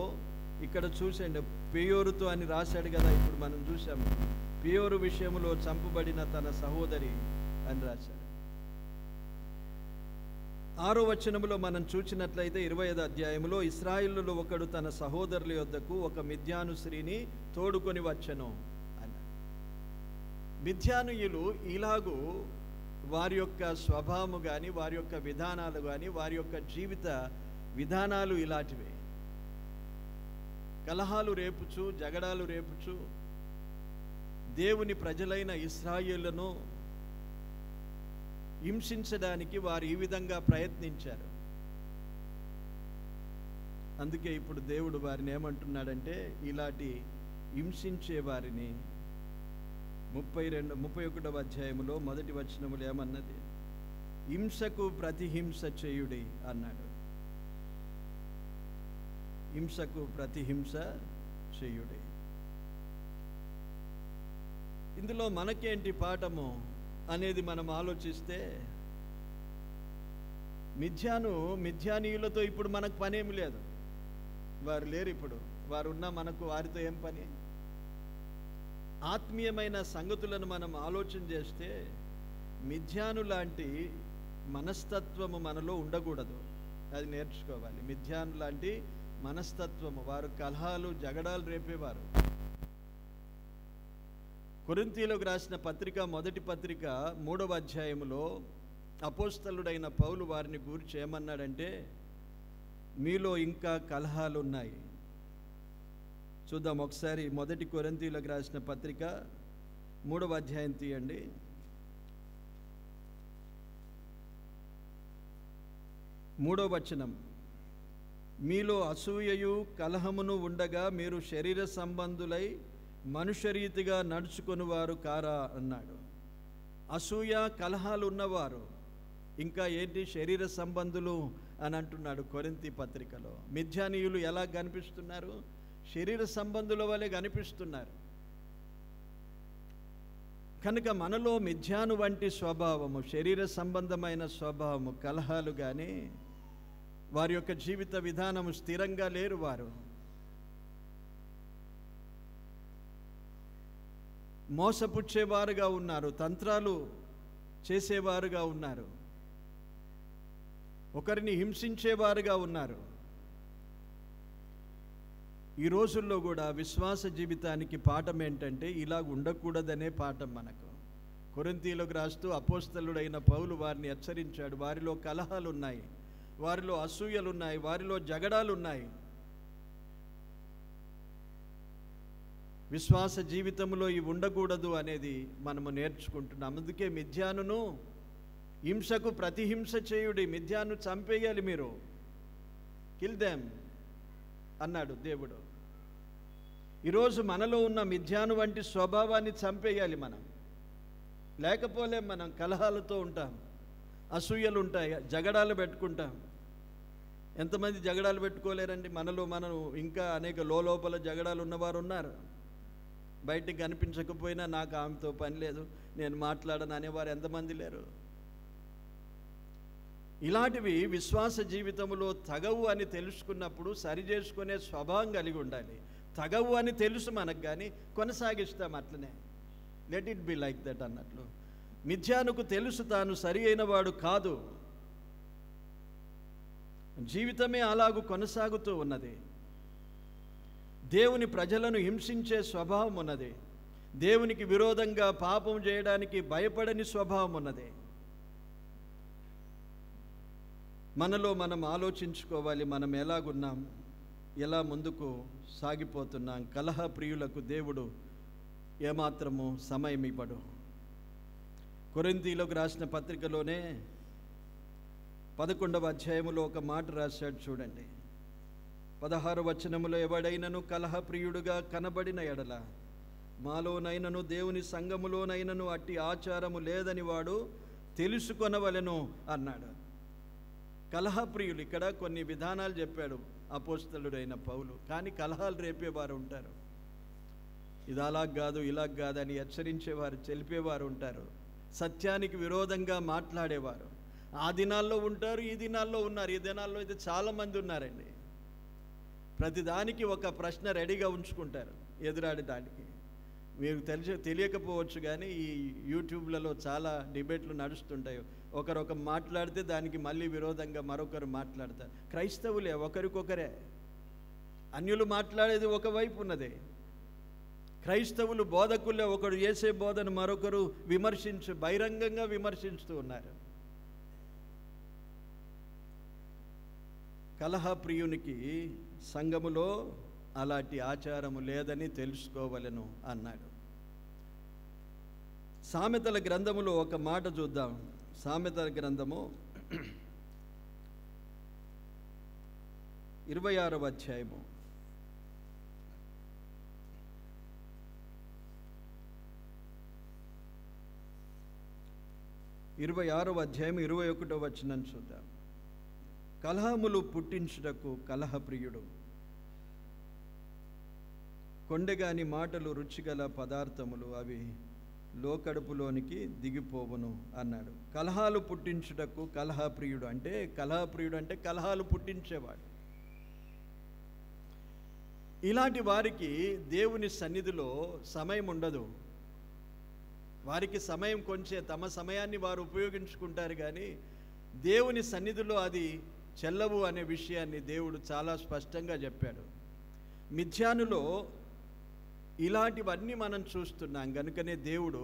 ఇక్కడ చూసండి పేయోరుతో అని రాశాడు కదా, ఇప్పుడు మనం చూసాము. పేయోరు విషయంలో చంపబడిన తన సహోదరి అని రాశాడు. 6వ వచనములో మనం చూసినట్లయితే 25వ అధ్యాయంలో ఇశ్రాయేలులో ఒకడు తన సహోదరుల యొద్దకు ఒక మిద్యాను స్త్రీని తోడుకొని వచ్చెను అన్నాడు. మిద్యానుయులు ఇలాగూ వారి యొక్క స్వభావము కానీ, వారి యొక్క విధానాలు కానీ, వారి యొక్క జీవిత విధానాలు ఇలాంటివే. కలహాలు రేపుచు, జగడాలు రేపుచు దేవుని ప్రజలైన ఇశ్రాయేలును హింసించడానికి వారు ఈ విధంగా ప్రయత్నించారు. అందుకే ఇప్పుడు దేవుడు వారిని ఏమంటున్నాడంటే, ఇలాంటి హింసించే వారిని 31వ అధ్యాయములో 1వ వచనములు ఏమన్నది? హింసకు ప్రతిహింస చేయుడి అన్నాడు. హింసకు ప్రతిహింస చేయుడి. ఇందులో మనకేంటి అనేది మనం ఆలోచిస్తే, మిథ్యానీయులతో ఇప్పుడు మనకు పనేమి లేదు. వారు లేరు, ఇప్పుడు వారు ఉన్నా మనకు వారితో ఏం పని? ఆత్మీయమైన సంగతులను మనం ఆలోచన చేస్తే మిథ్యాను లాంటి మనస్తత్వము మనలో ఉండకూడదు. అది నేర్చుకోవాలి. మిథ్యాను లాంటి మనస్తత్వము, వారు కలహాలు జగడాలు రేపేవారు. కొరింథీయులకు రాసిన పత్రిక, మొదటి పత్రిక 3వ అధ్యాయములో అపోస్తలుడైన పౌలు వారిని గూర్చి ఏమన్నాడంటే, మీలో ఇంకా కలహాలు ఉన్నాయి. చూద్దాం ఒకసారి. మొదటి కొరింథీయులకు రాసిన పత్రిక 3వ అధ్యాయం తీయండి. 3వ వచనం, మీలో అసూయయు కలహమును ఉండగా మీరు శరీర సంబంధులై మనుష్యరీతిగా నడుచుకొని వారు కారా అన్నాడు. అసూయ కలహాలు ఉన్నవారు ఇంకా ఏంటి? శరీర సంబంధులు అని అంటున్నాడు కొరింథీ పత్రికలో. మిథ్యానీయులు ఎలా కనిపిస్తున్నారు? శరీర సంబంధుల వలె కనిపిస్తున్నారు. కనుక మనలో మిథ్యాను వంటి స్వభావము, శరీర సంబంధమైన స్వభావము, కలహాలు కానీ, వారి యొక్క జీవిత విధానము స్థిరంగా లేరు. వారు మోసపుచ్చేవారుగా ఉన్నారు, తంత్రాలు చేసేవారుగా ఉన్నారు, ఒకరిని హింసించేవారుగా ఉన్నారు. ఈ రోజుల్లో కూడా విశ్వాస జీవితానికి పాఠం ఏంటంటే, ఇలా ఉండకూడదనే పాఠం మనకు. కొరింథీయులకు రాస్తూ అపోస్తలుడైన పౌలు వారిని హెచ్చరించాడు. వారిలో కలహాలు ఉన్నాయి, వారిలో అసూయలు ఉన్నాయి, వారిలో జగడాలు ఉన్నాయి. విశ్వాస జీవితంలో ఇవి ఉండకూడదు అనేది మనము నేర్చుకుంటున్నాం. అందుకే మిథ్యానును హింసకు ప్రతిహింస చేయుడి. మిథ్యాను చంపేయాలి, మీరు కిల్ దెమ్ అన్నాడు దేవుడు. ఈరోజు మనలో ఉన్న మిథ్యాను వంటి స్వభావాన్ని చంపేయాలి మనం. లేకపోలే మనం కలహాలతో ఉంటాం, అసూయలు ఉంటాయి, జగడాలు పెట్టుకుంటాం. ఎంతమంది జగడాలు పెట్టుకోలేరండి? మనలో మనం ఇంకా అనేక లోపల జగడాలు ఉన్నవారు ఉన్నారు. బయటికి కనిపించకపోయినా నాకు ఆమెతో పని లేదు, నేను మాట్లాడను అనేవారు ఎంతమంది లేరు? ఇలాంటివి విశ్వాస జీవితంలో తగవు అని తెలుసుకున్నప్పుడు సరి చేసుకునే స్వభావం కలిగి ఉండాలి. తగవు అని తెలుసు మనకు, కానీ కొనసాగిస్తాం అట్లనే. Let it be like that అన్నట్లు. మిథ్యానుకు తెలుసు తాను సరి అయిన వాడు కాదు, జీవితమే అలాగూ కొనసాగుతూ ఉన్నది. దేవుని ప్రజలను హింసించే స్వభావం ఉన్నది. దేవునికి విరోధంగా పాపం చేయడానికి భయపడని స్వభావం ఉన్నది. మనలో మనం ఆలోచించుకోవాలి, మనం ఎలాగున్నాం, ఎలా ముందుకు సాగిపోతున్నాం. కలహ ప్రియులకు దేవుడు ఏమాత్రము సమయం ఇవ్వడు. కొరింథీయులకు రాసిన పత్రికలోనే 11వ అధ్యాయములో ఒక మాట రాశాడు చూడండి. 16వ వచనములో, ఎవడైనను కలహ ప్రియుడుగా కనబడిన ఎడల మాలోనైనను దేవుని సంఘములోనైనను అట్టి ఆచారము లేదని వాడు తెలుసుకొనవలెను అన్నాడు. కలహప్రియులు, ఇక్కడ కొన్ని విధానాలు చెప్పాడు అపోస్తలుడైన పౌలు. కానీ కలహాలు రేపేవారు ఉంటారు. ఇది అలాగ కాదు, ఇలాగ కాదని హెచ్చరించేవారు, తెలిపేవారు ఉంటారు. సత్యానికి విరోధంగా మాట్లాడేవారు ఆ దినాల్లో ఉంటారు, ఈ దినాల్లో ఉన్నారు. ఈ దినాల్లో అయితే చాలామంది ఉన్నారండి. ప్రతిదానికి ఒక ప్రశ్న రెడీగా ఉంచుకుంటారు ఎదురాడటానికి. మీకు తెలియకపోవచ్చు కానీ ఈ యూట్యూబ్లలో చాలా డిబేట్లు నడుస్తుంటాయి. ఒకరొక మాట్లాడితే దానికి మళ్ళీ విరోధంగా మరొకరు మాట్లాడతారు. క్రైస్తవులే, ఒకరికొకరే. అన్యులు మాట్లాడేది ఒకవైపు ఉన్నదే. క్రైస్తవులు బోధకులే, ఒకడు చేసే బోధను మరొకరు బహిరంగంగా విమర్శిస్తూ ఉన్నారు. కలహప్రియునికి సంఘములో అలాంటి ఆచారము లేదని తెలుసుకోవలెను అన్నాడు. సామెతల గ్రంథములో ఒక మాట చూద్దాం. సామెతల గ్రంథము 26వ అధ్యాయము 21వ వచనం చూద్దాం. కలహములు పుట్టించుటకు కలహప్రియుడు, కొండెగాని మాటలు రుచిగల పదార్థములు, అవి లోకడుపులోనికి దిగిపోవును అన్నాడు. కలహాలు పుట్టించుటకు కలహప్రియుడు అంటే, కలహాలు పుట్టించేవాడు. ఇలాంటి వారికి దేవుని సన్నిధిలో సమయం ఉండదు. వారికి సమయం కొంచెం, తమ సమయాన్ని వారు ఉపయోగించుకుంటారు, కానీ దేవుని సన్నిధిలో అది చెల్లవు అనే విషయాన్ని దేవుడు చాలా స్పష్టంగా చెప్పాడు. మిథ్యానులో ఇలాంటివన్నీ మనం చూస్తున్నాం. కనుకనే దేవుడు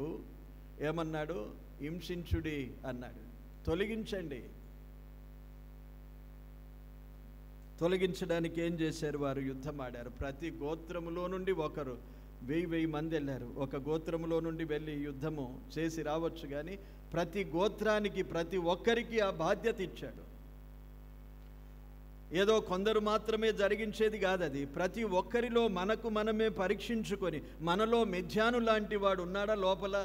ఏమన్నాడు? హింసించుడి అన్నాడు. తొలగించండి. తొలగించడానికి ఏం చేశారు? వారు యుద్ధం ఆడారు. ప్రతి గోత్రములో నుండి ఒకరు 1000 మంది వెళ్ళారు. ఒక గోత్రములో నుండి వెళ్ళి యుద్ధము చేసి రావచ్చు, కానీ ప్రతి గోత్రానికి ప్రతి ఒక్కరికి ఆ బాధ్యత ఇచ్చాడు. ఏదో కొందరు మాత్రమే జరిగించేది కాదది. ప్రతి ఒక్కరిలో మనకు మనమే పరీక్షించుకొని, మనలో మిథ్యాను లాంటి వాడు ఉన్నాడా లోపల,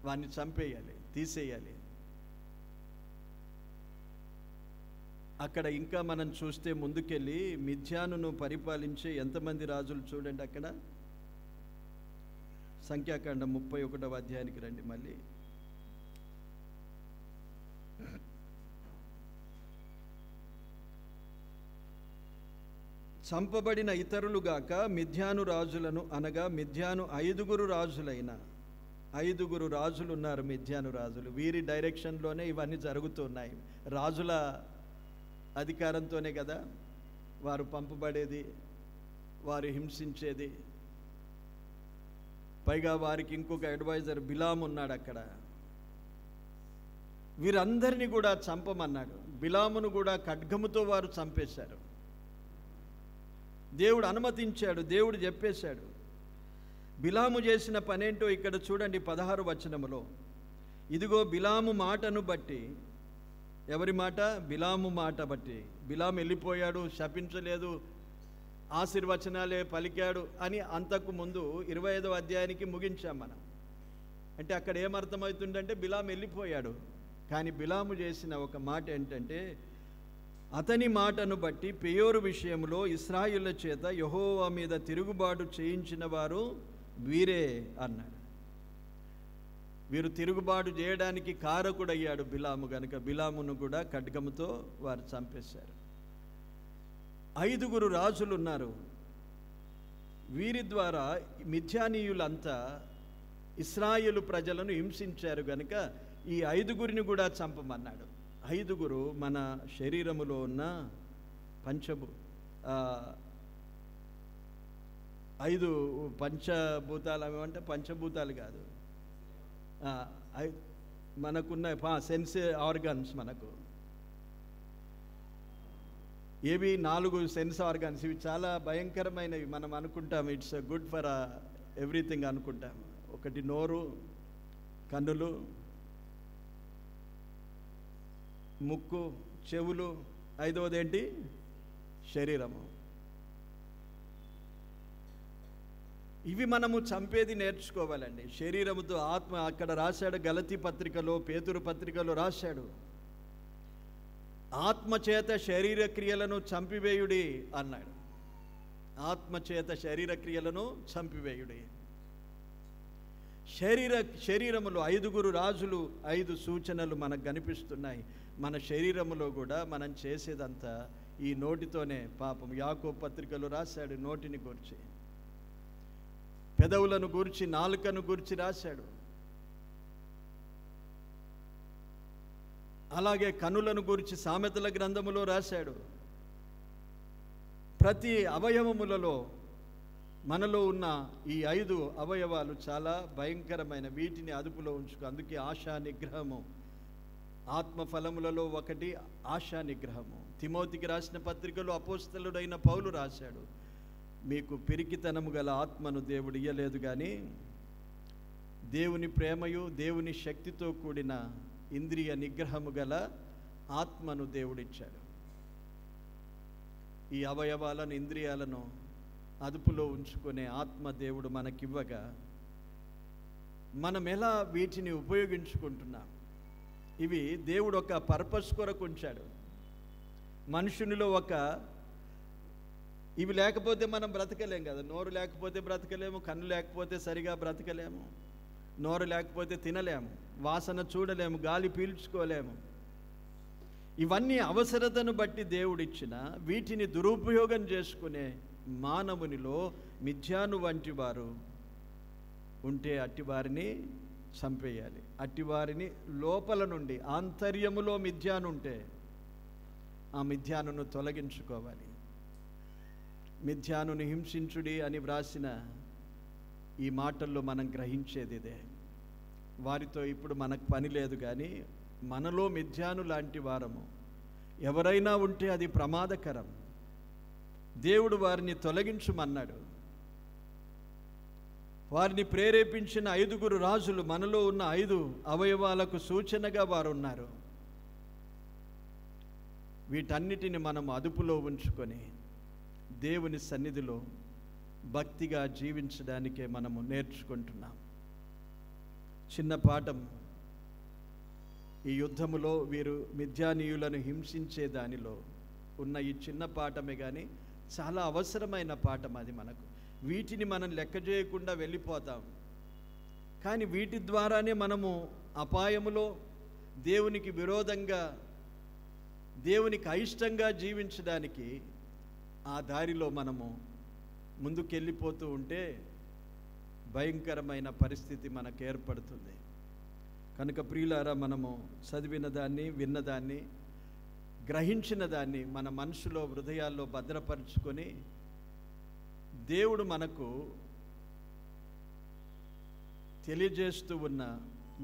వాడిని చంపేయాలి, తీసేయాలి. అక్కడ ఇంకా మనం చూస్తే ముందుకెళ్ళి మిథ్యానును పరిపాలించే ఎంతమంది రాజులు చూడండి. అక్కడ సంఖ్యాకాండం 31వ అధ్యాయానికి రండి. మళ్ళీ చంపబడిన ఇతరులుగాక మిథ్యాను రాజులను, అనగా మిథ్యాను 5 రాజులైన 5 రాజులు ఉన్నారు. మిథ్యాను రాజులు, వీరి డైరెక్షన్లోనే ఇవన్నీ జరుగుతున్నాయి. రాజుల అధికారంతోనే కదా వారు పంపబడేది, వారు హింసించేది. పైగా వారికి ఇంకొక అడ్వైజర్ బిలాము ఉన్నాడు అక్కడ. వీరందరినీ కూడా చంపమన్నాడు. బిలామును కూడా ఖడ్గముతో వారు చంపేశారు. దేవుడు అనుమతించాడు, దేవుడు చెప్పేశాడు. బిలాము చేసిన పనేంటో ఇక్కడ చూడండి 16వ వచనములో. ఇదిగో బిలాము మాటను బట్టి, ఎవరి మాట? బిలాము మాట బట్టి. బిలాము వెళ్ళిపోయాడు, శపించలేదు, ఆశీర్వచనాలే పలికాడు అని అంతకు ముందు 25వ అధ్యాయానికి ముగించాం మనం. అంటే అక్కడ ఏమర్థమవుతుందంటే బిలాము వెళ్ళిపోయాడు. కానీ బిలాము చేసిన ఒక మాట ఏంటంటే, అతని మాటను బట్టి పెయోరు విషయంలో ఇశ్రాయేలు చేత యెహోవా మీద తిరుగుబాటు చేయించిన వారు వీరే అన్నాడు. వీరు తిరుగుబాటు చేయడానికి కారకుడయ్యాడు బిలాము. గనుక బిలామును కూడా ఖడ్గముతో వారు చంపేశారు. 5 రాజులు ఉన్నారు. వీరి ద్వారా మిథ్యానీయులంతా ఇశ్రాయేలు ప్రజలను హింసించారు. గనుక ఈ 5 కూడా చంపమన్నాడు. 5 మన శరీరములో ఉన్న 5 పంచభూతాలు, అవి అంటే పంచభూతాలు కాదు, మనకున్న సెన్స్ ఆర్గన్స్. మనకు ఏవి 4 సెన్స్ ఆర్గన్స్. ఇవి చాలా భయంకరమైనవి. మనం అనుకుంటాం ఇట్స్ గుడ్ ఫర్ ఎవ్రీథింగ్ అనుకుంటాం. ఒకటి నోరు, కన్నులు, ముక్కు, చెవులు, 5వది ఏంటి? శరీరము. ఇవి మనము చంపేది నేర్చుకోవాలండి. శరీరముతో ఆత్మ. అక్కడ రాశాడు గలతీ పత్రికలో, పేతురు పత్రికలో రాశాడు, ఆత్మచేత శరీర క్రియలను చంపివేయుడి అన్నాడు. ఆత్మచేత శరీర క్రియలను చంపివేయుడి. శరీరములో 5 రాజులు, 5 సూచనలు మనకు కనిపిస్తున్నాయి. మన శరీరములో కూడా మనం చేసేదంతా ఈ నోటితోనే. పాపం యాకోబు పత్రికలో రాశాడు నోటిని గూర్చి, పెదవులను గూర్చి, నాలుకను గూర్చి రాశాడు. అలాగే కనులను గూర్చి సామెతల గ్రంథములో రాశాడు. ప్రతి అవయవములలో మనలో ఉన్న ఈ 5 అవయవాలు చాలా భయంకరమైన. వీటిని అదుపులో ఉంచుకో. అందుకే ఆశా నిగ్రహము. ఆత్మఫలములలో ఒకటి ఆశా నిగ్రహము. తిమోతికి రాసిన పత్రికలో అపోస్తలుడైన పౌలు రాశాడు, మీకు పిరికితనము గల ఆత్మను దేవుడు ఇయ్యలేదు, కానీ దేవుని ప్రేమయు దేవుని శక్తితో కూడిన ఇంద్రియ నిగ్రహము గల ఆత్మను దేవుడిచ్చాడు. ఈ అవయవాలను, ఇంద్రియాలను అదుపులో ఉంచుకునే ఆత్మ దేవుడు మనకివ్వగా మనం ఎలా వీటిని ఉపయోగించుకుంటున్నాం? ఇవి దేవుడు ఒక పర్పస్ కొరకు ఉంచాడు. మనుషునిలో ఇవి లేకపోతే మనం బ్రతకలేం కదా. నోరు లేకపోతే బ్రతకలేము, కన్ను లేకపోతే సరిగా బ్రతకలేము, నోరు లేకపోతే తినలేము, వాసన చూడలేము, గాలి పీల్చుకోలేము. ఇవన్నీ అవసరతను బట్టి దేవుడిచ్చిన, వీటిని దురుపయోగం చేసుకునే మానవునిలో మిథ్యాను వంటి వారు ఉంటే అట్టివారిని చంపేయాలి. అట్టివారిని లోపల నుండి, ఆంతర్యములో మిథ్యానుంటే ఆ మిథ్యానును తొలగించుకోవాలి. మిథ్యానుని హింసించుడి అని వ్రాసిన ఈ మాటల్లో మనం గ్రహించేది ఇదే. వారితో ఇప్పుడు మనకు పని లేదు, కానీ మనలో మిథ్యాను లాంటి వారము ఎవరైనా ఉంటే అది ప్రమాదకరం. దేవుడు వారిని తొలగించుమన్నాడు. వారిని ప్రేరేపించిన 5 రాజులు, మనలో ఉన్న 5 అవయవాలకు సూచనగా వారు ఉన్నారు. వీటన్నిటిని మనం అదుపులో ఉంచుకొని దేవుని సన్నిధిలో భక్తిగా జీవించడానికే మనము నేర్చుకుంటున్నాం. చిన్న పాఠం. ఈ యుద్ధములో వీరు మిథ్యానీయులను హింసించే దానిలో ఉన్న ఈ చిన్న పాఠమే, కానీ చాలా అవసరమైన పాఠం అది మనకు. వీటిని మనం లెక్క చేయకుండా వెళ్ళిపోతాం, కానీ వీటి ద్వారానే మనము అపాయములో దేవునికి విరోధంగా, దేవునికి అయిష్టంగా జీవించడానికి ఆ దారిలో మనము ముందుకెళ్ళిపోతూ ఉంటే భయంకరమైన పరిస్థితి మనకు ఏర్పడుతుంది. కనుక ప్రియులారా, మనము చదివిన దాన్ని, విన్నదాన్ని, గ్రహించిన దాన్ని మన మనసులో, హృదయాల్లో భద్రపరుచుకొని దేవుడు మనకు తెలియజేస్తూ ఉన్న,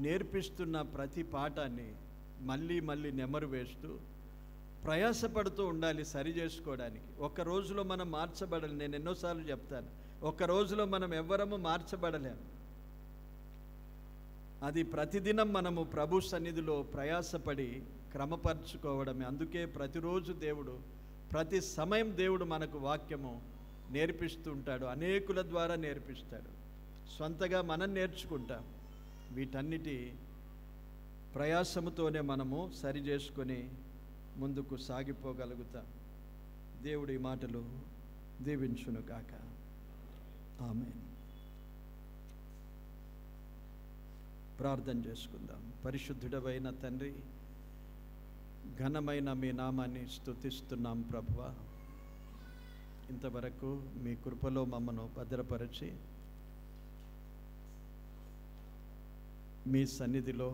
నేర్పిస్తున్న ప్రతి పాఠాన్ని మళ్ళీ మళ్ళీ నెమరు వేస్తూ ప్రయాసపడుతూ ఉండాలి సరి చేసుకోవడానికి. ఒక్క రోజులో మనం మార్చబడాలి. నేను ఎన్నోసార్లు చెప్తాను, ఒక్క రోజులో మనం ఎవ్వరము మార్చబడలేము. అది ప్రతిదినం మనము ప్రభు సన్నిధిలో ప్రయాసపడి క్రమపరచుకోవడమే. అందుకే ప్రతిరోజు దేవుడు, ప్రతి సమయం దేవుడు మనకు వాక్యము నేర్పిస్తూ ఉంటాడు. అనేకుల ద్వారా నేర్పిస్తాడు. సొంతగా మనం నేర్చుకుంటాం. వీటన్నిటి ప్రయాసముతోనే మనము సరి చేసుకొని ముందుకు సాగిపోగలుగుతాం. దేవుడి మాటలు దీవించును గాక. ఆమేన్. ప్రార్థన చేసుకుందాం. పరిశుద్ధుడవైన తండ్రి, ఘనమైన మీ నామాన్ని స్తుతిస్తున్నాం ప్రభువా. ఇంతవరకు మీ కృపలో మమ్మను భద్రపరిచి మీ సన్నిధిలో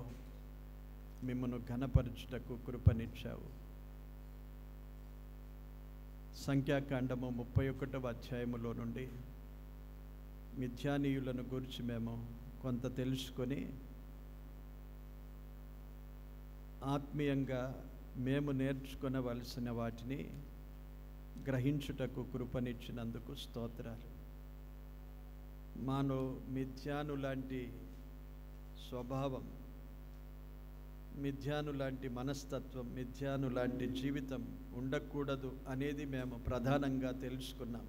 మిమ్మను ఘనపరచుటకు కృపనిచ్చావు. సంఖ్యాకాండము 31వ అధ్యాయములో నుండి మిథ్యానీయులను గురించి మేము కొంత తెలుసుకొని ఆత్మీయంగా మేము నేర్చుకొనవలసిన వాటిని గ్రహించుటకు కృపనిచ్చినందుకు స్తోత్రాలు. మాలో మిథ్యాను లాంటి స్వభావం, మిథ్యాను లాంటి మనస్తత్వం, మిథ్యాను లాంటి జీవితం ఉండకూడదు అనేది మేము ప్రధానంగా తెలుసుకున్నాం.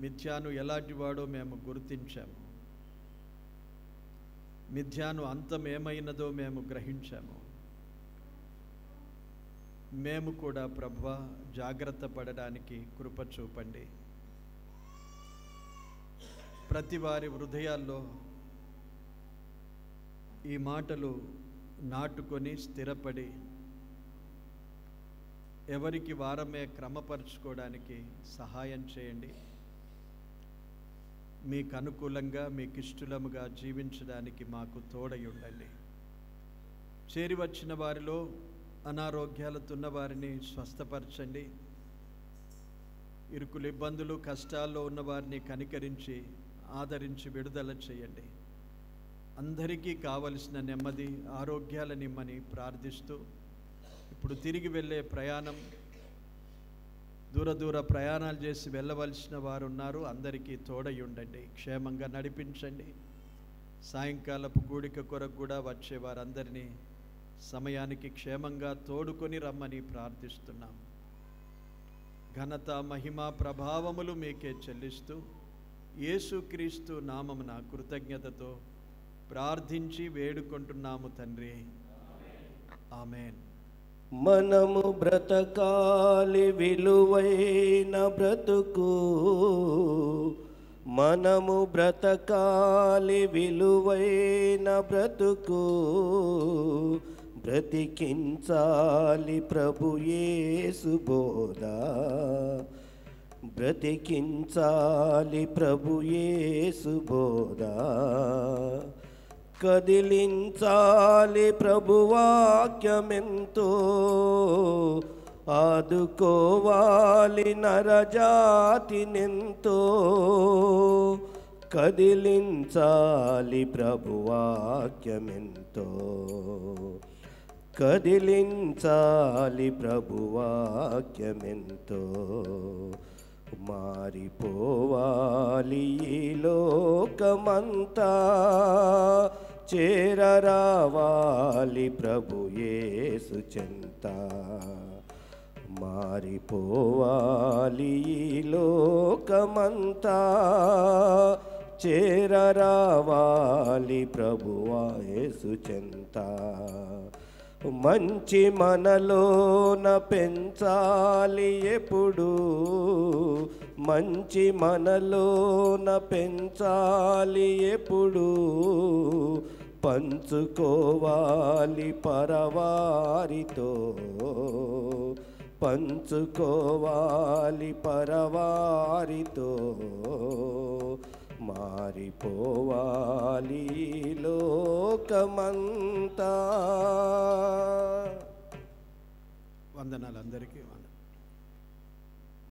మిథ్యాను ఎలాంటివాడో మేము గుర్తించాము. మిథ్యాను అంతం ఏమైనదో మేము గ్రహించాము. మేము కూడా ప్రభువా జాగ్రత్త పడడానికి కృప చూపండి. ప్రతి వారి హృదయాల్లో ఈ మాటలు నాటుకొని స్థిరపడి ఎవరికి వారమే క్రమపరుచుకోవడానికి సహాయం చేయండి. మీకు అనుకూలంగా, మీకు ఇష్టలముగా జీవించడానికి మాకు తోడై ఉండండి. చేరి వచ్చిన వారిలో అనారోగ్యాలతో ఉన్న వారిని స్వస్థపరచండి. ఇరుకులు, ఇబ్బందులు, కష్టాల్లో ఉన్న వారిని కనికరించి ఆదరించి విడుదల చేయండి. అందరికీ కావలసిన నెమ్మది, ఆరోగ్యాలనిమ్మని ప్రార్థిస్తూ, ఇప్పుడు తిరిగి వెళ్ళే ప్రయాణం, దూర ప్రయాణాలు చేసి వెళ్ళవలసిన వారు ఉన్నారు. అందరికీ తోడై ఉండండి, క్షేమంగా నడిపించండి. సాయంకాలపు కూడిక కొరకు కూడా వచ్చే వారందరినీ సమయానికి క్షేమంగా తోడుకొని రమ్మని ప్రార్థిస్తున్నాం. ఘనత, మహిమ, ప్రభావములు మీకే చెల్లిస్తూ యేసుక్రీస్తు నామమున కృతజ్ఞతతో ప్రార్థించి వేడుకుంటున్నాము తండ్రి, ఆమేన్. మనము బ్రతకాలి విలువైన బ్రతుకు, మనము బ్రతకాలి విలువైన బ్రతుకు, బ్రతికించాలి ప్రభు యేసు బోధ, బ్రతికించాలి ప్రభు యేసు బోధ, కదిలించాలి ప్రభు వాక్యమెంతో, ఆదుకోవాలి నరజాతినెంతో, కదిలించాలి ప్రభు వాక్యమెంతో, కదిలించాలి ప్రభు వాక్యమెంతో. మారిపోవాలి ఈ లోకమంతా, చేరరావాలి ప్రభు యేసు చెంత. మారిపోవాలి ఈ లోకమంతా, చేరరావాలి ప్రభు యేసు చెంత. మంచి మనలోన పెంచాలి ఎప్పుడు, మంచి మనలోన పెంచాలి ఎప్పుడు, పంచుకోవాలి పరవారితో, పంచుకోవాలి పరవారితో. మారిపోవాలి లోకమంతా. వందనాలు అందరికీ.